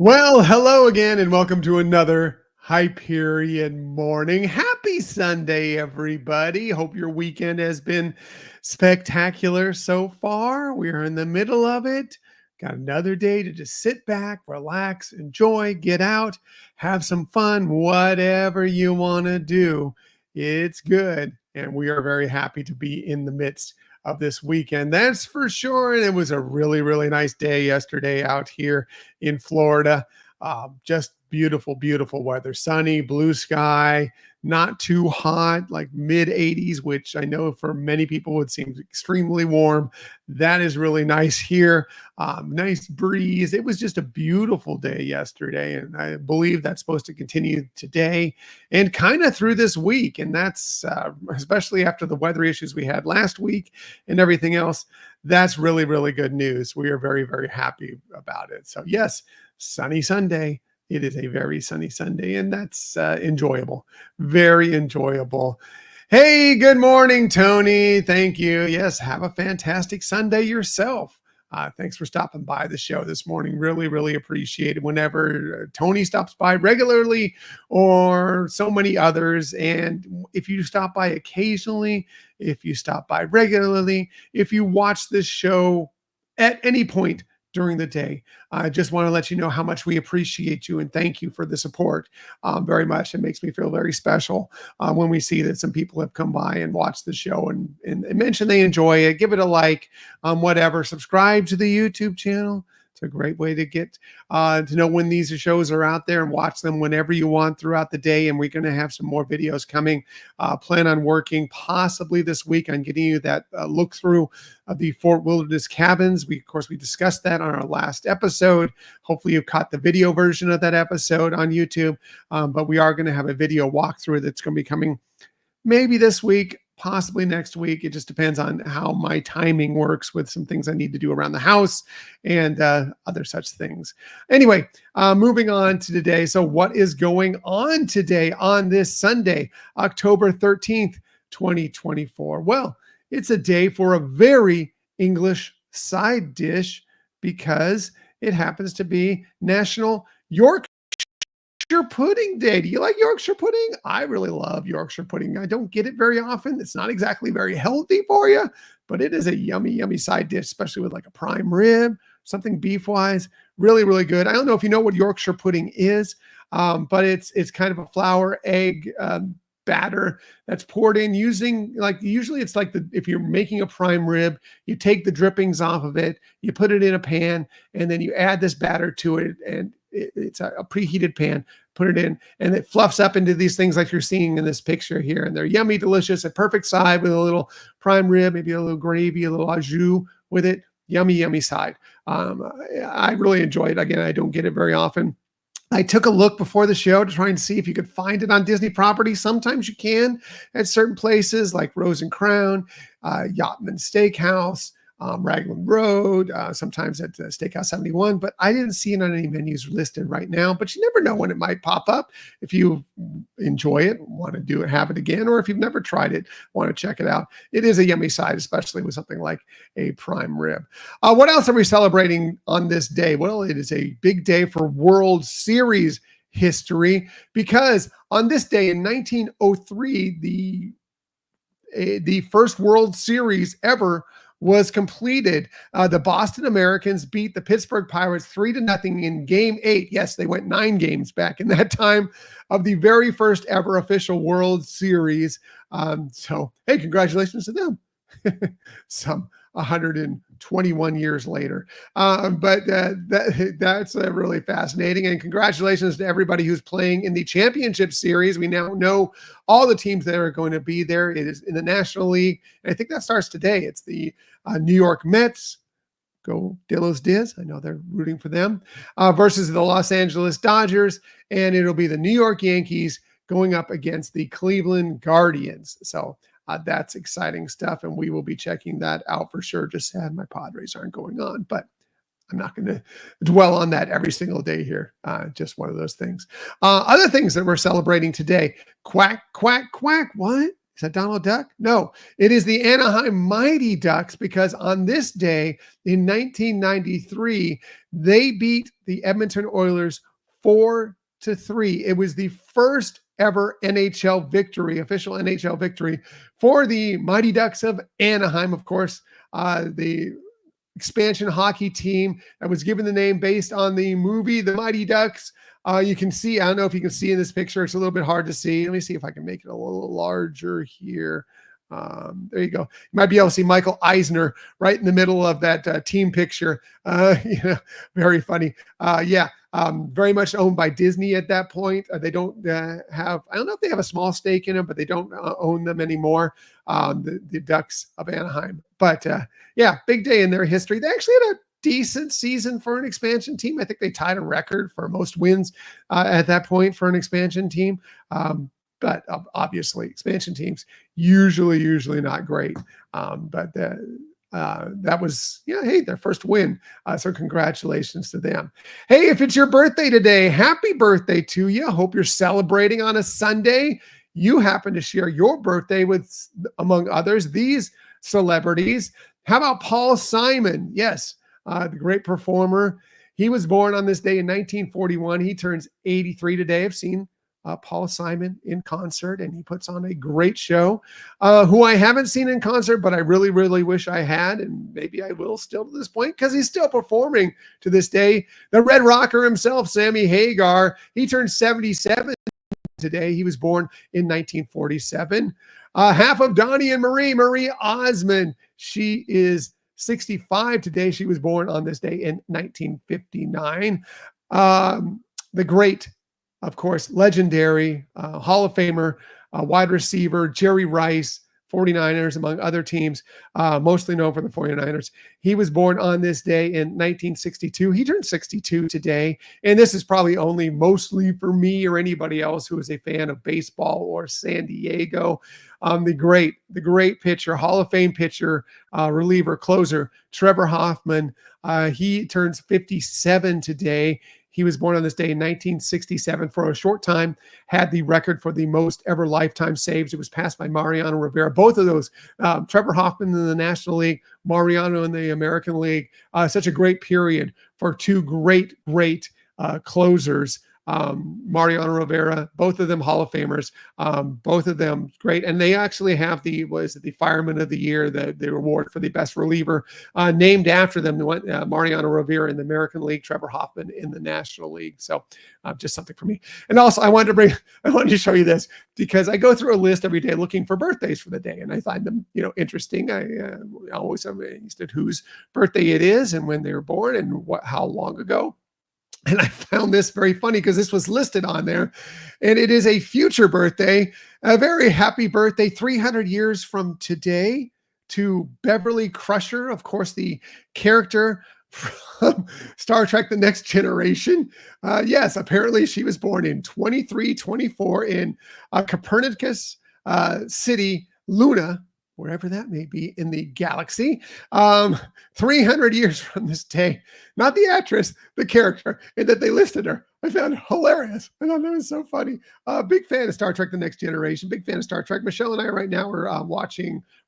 Well, hello again, and welcome to another Hyperion morning. Happy Sunday, everybody. Hope your weekend has been spectacular so far. We are in the middle of it. Got another day to just sit back, relax, enjoy, get out, have some fun, whatever you want to do. It's good. And we are very happy to be in the midst of this weekend. That's for sure. And it was a really, really nice day yesterday out here in Florida. Just beautiful, beautiful weather. Sunny, blue sky, not too hot, like mid 80s, which I know for many people would seem extremely warm. That is really nice here. Nice breeze. It was just a beautiful day yesterday. And I believe that's supposed to continue today and kind of through this week. And that's especially after the weather issues we had last week and everything else. That's really, really good news. We are very, very happy about it. So, yes, sunny Sunday. It is a very sunny Sunday, and that's enjoyable. Very enjoyable. Hey, good morning, Tony. Thank you. Yes, have a fantastic Sunday yourself. Thanks for stopping by the show this morning. Really, really appreciate it whenever Tony stops by regularly or so many others. And if you stop by occasionally, if you stop by regularly, if you watch this show at any point during the day, I just want to let you know how much we appreciate you and thank you for the support very much. It makes me feel very special when we see that some people have come by and watched the show and mention they enjoy it. Give it a like, whatever. Subscribe to the YouTube channel. It's a great way to get to know when these shows are out there and watch them whenever you want throughout the day. And we're going to have some more videos coming. Plan on working possibly this week on getting you that look through of the Fort Wilderness cabins. Of course, we discussed that on our last episode. Hopefully you caught the video version of that episode on YouTube. But we are going to have a video walkthrough that's going to be coming maybe this week, possibly next week. It just depends on how my timing works with some things I need to do around the house and other such things. Anyway, moving on to today. So what is going on today on this Sunday, October 13th, 2024? Well, it's a day for a very English side dish because it happens to be National Yorkshire Pudding Day. Do you like Yorkshire pudding? I really love Yorkshire pudding. I don't get it very often. It's not exactly very healthy for you, but it is a yummy, yummy side dish, especially with like a prime rib, something beef wise. Really, really good. I don't know if you know what Yorkshire pudding is, but it's kind of a flour, egg, batter that's poured in using, like, usually it's like if you're making a prime rib, you take the drippings off of it, you put it in a pan, and then you add this batter to it, and it's a preheated pan, put it in, and it fluffs up into these things like you're seeing in this picture here. And they're yummy, delicious, a perfect side with a little prime rib, maybe a little gravy, a little au jus with it. Yummy, yummy side. I really enjoy it. Again, I don't get it very often. I took a look before the show to try and see if you could find it on Disney property. Sometimes you can at certain places like Rose and Crown, Yachtman Steakhouse, Raglan Road, sometimes at Steakhouse 71, but I didn't see it on any menus listed right now. But you never know when it might pop up. If you enjoy it, want to do it, have it again, or if you've never tried it, want to check it out. It is a yummy side, especially with something like a prime rib. What else are we celebrating on this day? Well, it is a big day for World Series history because on this day in 1903, the first World Series ever was completed. The Boston Americans beat the Pittsburgh Pirates 3-0 in Game 8. Yes, they went 9 games back in that time of the very first ever official World Series. So, hey, congratulations to them. Some 121 years later. That's really fascinating. And congratulations to everybody who's playing in the championship series. We now know all the teams that are going to be there. It is in the National League. And I think that starts today. It's the New York Mets. Go Dillos Diz. I know they're rooting for them. Versus the Los Angeles Dodgers. And it'll be the New York Yankees going up against the Cleveland Guardians. So that's exciting stuff, and we will be checking that out for sure. Just sad my Padres aren't going on, but I'm not going to dwell on that every single day here. Just one of those things. Other things that we're celebrating today. Quack, quack, quack. What? Is that Donald Duck? No, it is the Anaheim Mighty Ducks because on this day in 1993, they beat the Edmonton Oilers 4-3. It was the first ever NHL victory, official NHL victory for the Mighty Ducks of Anaheim. Of course, the expansion hockey team that was given the name based on the movie The Mighty Ducks. You can see, I don't know if you can see in this picture, it's a little bit hard to see. Let me see if I can make it a little larger here. There you go. You might be able to see Michael Eisner right in the middle of that team picture. Very funny. Very much owned by Disney at that point. They don't have, I don't know if they have a small stake in them, but they don't own them anymore. The Ducks of Anaheim. But big day in their history. They actually had a decent season for an expansion team. I think they tied a record for most wins at that point for an expansion team. But obviously, expansion teams usually not great. But that was, hey, their first win. So congratulations to them. Hey, if it's your birthday today, happy birthday to you. Hope you're celebrating on a Sunday. You happen to share your birthday with, among others, these celebrities. How about Paul Simon? Yes, the great performer. He was born on this day in 1941. He turns 83 today. I've seen Paul Simon in concert, and he puts on a great show. Who I haven't seen in concert, but I really wish I had, and maybe I will still to this point because he's still performing to this day. The Red Rocker himself, Sammy Hagar. He turned 77 today. He was born in 1947. Half of Donnie and Marie Osmond. She is 65 today. She was born on this day in 1959. The great, of course, legendary Hall of Famer, wide receiver, Jerry Rice, 49ers, among other teams, mostly known for the 49ers. He was born on this day in 1962. He turned 62 today. And this is probably only mostly for me or anybody else who is a fan of baseball or San Diego. The great pitcher, Hall of Fame pitcher, reliever, closer, Trevor Hoffman. He turns 57 today. He was born on this day in 1967. For a short time, had the record for the most ever lifetime saves. It was passed by Mariano Rivera. Both of those, Trevor Hoffman in the National League, Mariano in the American League. Such a great period for two great closers. Mariano Rivera, both of them Hall of Famers, both of them great. And they actually have the Fireman of the Year, the award for the best reliever, named after them. Mariano Rivera in the American League, Trevor Hoffman in the National League. So just something for me. And also I wanted to show you this because I go through a list every day looking for birthdays for the day, and I find them, interesting. I always am amazed at whose birthday it is and when they were born and how long ago. And I found this very funny because this was listed on there, and it is a future birthday. A very happy birthday, 300 years from today, to Beverly Crusher, of course, the character from Star Trek: The Next Generation. Yes, apparently she was born in 2324 in Copernicus City, Luna, wherever that may be in the galaxy. 300 years from this day, not the actress, the character, and that they listed her. I found hilarious. I thought that was so funny. Big fan of Star Trek: The Next Generation. Big fan of Star Trek. Michelle and I right now are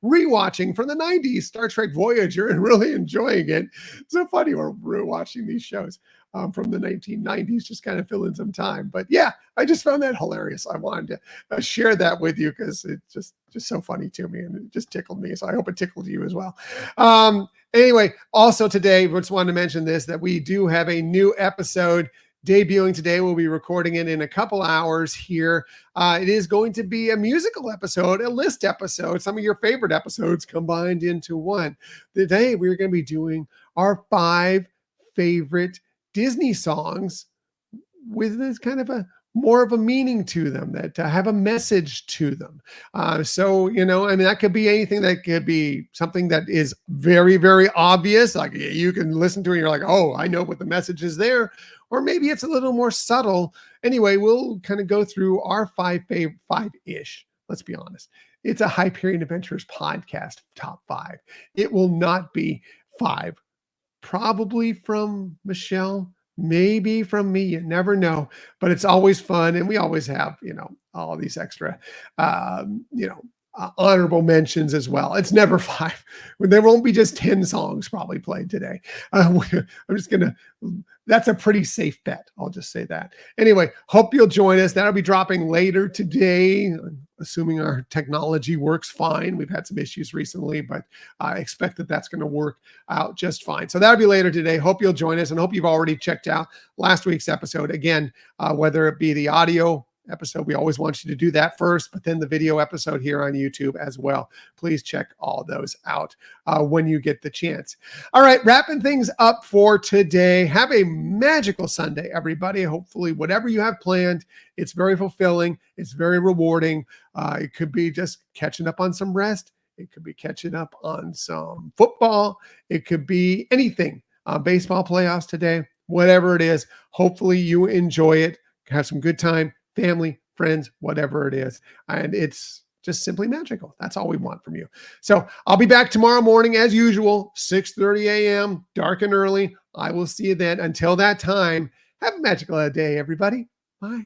rewatching from the 90s Star Trek Voyager and really enjoying it. So funny we're rewatching these shows from the 1990s, just kind of fill in some time. But yeah, I just found that hilarious. I wanted to share that with you because it's just so funny to me, and it just tickled me. So I hope it tickled you as well. Anyway, also today, we just wanted to mention this, that we do have a new episode debuting today. We'll be recording it in a couple hours here. It is going to be a musical episode, a list episode, some of your favorite episodes combined into one. Today, we're going to be doing our 5 favorite Disney songs with this kind of a more of a meaning to them, that have a message to them. That could be anything. That could be something that is very obvious. Like you can listen to it and you're like, oh, I know what the message is there. Or maybe it's a little more subtle. Anyway, we'll kind of go through our 5-ish. Let's be honest. It's a Hyperion Adventures podcast top 5. It will not be 5. Probably from Michelle, maybe from me, you never know, but it's always fun. And we always have, all these extra, honorable mentions as well. It's never five. There won't be just 10 songs probably played today. I'm just going to, that's a pretty safe bet. I'll just say that. Anyway, hope you'll join us. That'll be dropping later today, assuming our technology works fine. We've had some issues recently, but I expect that that's going to work out just fine. So that'll be later today. Hope you'll join us and hope you've already checked out last week's episode. Again, whether it be the audio episode, we always want you to do that first, but then the video episode here on YouTube as well. Please check all those out when you get the chance. All right, wrapping things up for today. Have a magical Sunday, everybody. Hopefully, whatever you have planned, it's very fulfilling. It's very rewarding. It could be just catching up on some rest. It could be catching up on some football. It could be anything. Baseball playoffs today, whatever it is. Hopefully, you enjoy it. Have some good time. Family, friends, whatever it is. And it's just simply magical. That's all we want from you. So I'll be back tomorrow morning as usual, 6:30 a.m., dark and early. I will see you then. Until that time, have a magical day, everybody. Bye.